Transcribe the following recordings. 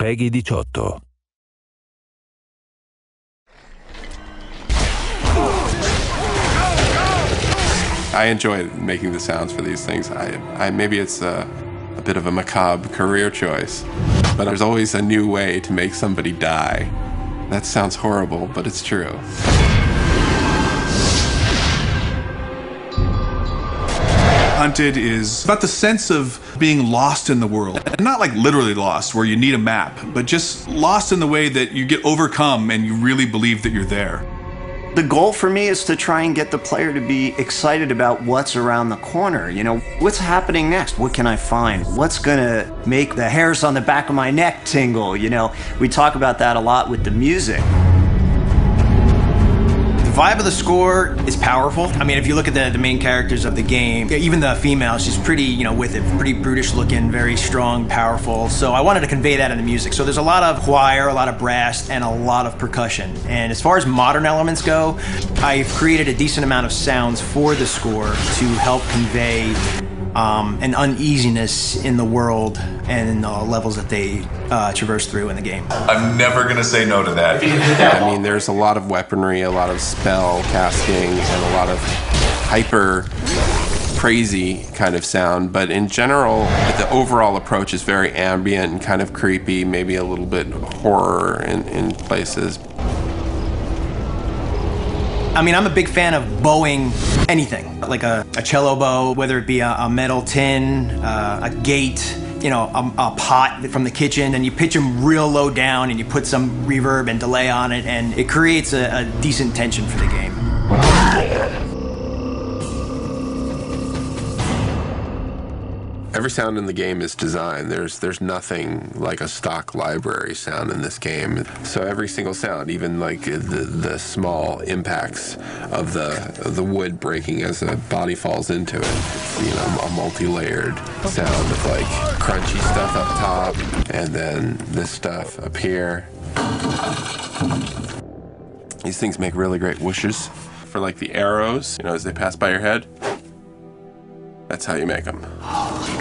Peggy 18. I enjoy making the sounds for these things. Maybe it's a bit of a macabre career choice, but there's always a new way to make somebody die. That sounds horrible, but it's true. Hunted is about the sense of being lost in the world. And not like literally lost, where you need a map, but just lost in the way that you get overcome and you really believe that you're there. The goal for me is to try and get the player to be excited about what's around the corner. You know, what's happening next? What can I find? What's gonna make the hairs on the back of my neck tingle? You know, we talk about that a lot with the music. The vibe of the score is powerful. I mean, if you look at the main characters of the game, even the female, she's pretty, you know, with it, pretty brutish looking, very strong, powerful. So I wanted to convey that in the music. So there's a lot of choir, a lot of brass, and a lot of percussion. And as far as modern elements go, I've created a decent amount of sounds for the score to help convey an uneasiness in the world and in the levels that they traverse through in the game. I'm never gonna say no to that. I mean, there's a lot of weaponry, a lot of spell casting, and a lot of hyper crazy kind of sound, but in general, the overall approach is very ambient and kind of creepy, maybe a little bit horror in places. I mean, I'm a big fan of bowing anything, like a cello bow, whether it be a metal tin, a gate, you know, a pot from the kitchen, and you pitch them real low down and you put some reverb and delay on it, and it creates a decent tension for the game. Every sound in the game is designed. There's nothing like a stock library sound in this game. So every single sound, even like the small impacts of the wood breaking as a body falls into it, it's, you know, a multi-layered sound of like crunchy stuff up top and then this stuff up here. These things make really great whooshes for like the arrows, you know, as they pass by your head. That's how you make them.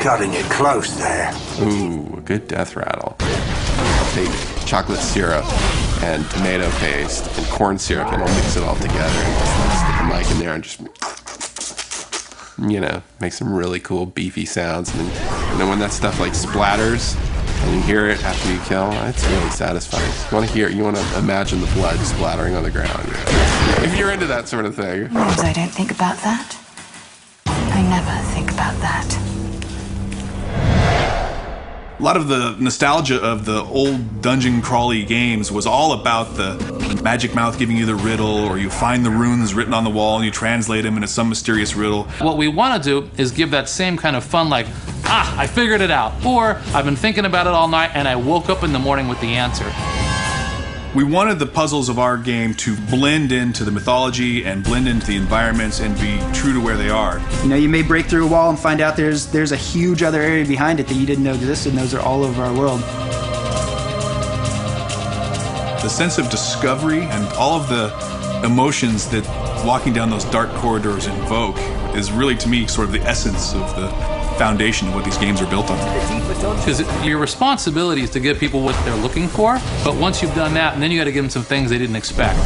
Cutting it close there. Ooh, a good death rattle. I'll take chocolate syrup and tomato paste and corn syrup and I'll mix it all together and just stick a mic in there and just, you know, make some really cool beefy sounds. And then when that stuff like splatters and you hear it after you kill, it's really satisfying. You want to imagine the blood splattering on the ground. If you're into that sort of thing. I don't think about that. I never think about that. A lot of the nostalgia of the old dungeon crawly games was all about the magic mouth giving you the riddle, or you find the runes written on the wall and you translate them into some mysterious riddle. What we want to do is give that same kind of fun, like, I figured it out, or I've been thinking about it all night and I woke up in the morning with the answer. We wanted the puzzles of our game to blend into the mythology and blend into the environments and be true to where they are. You know, you may break through a wall and find out there's a huge other area behind it that you didn't know existed, and those are all over our world. The sense of discovery and all of the emotions that walking down those dark corridors invoke is really, to me, sort of the essence of the foundation of what these games are built on. Because your responsibility is to give people what they're looking for, but once you've done that, and then you got to give them some things they didn't expect.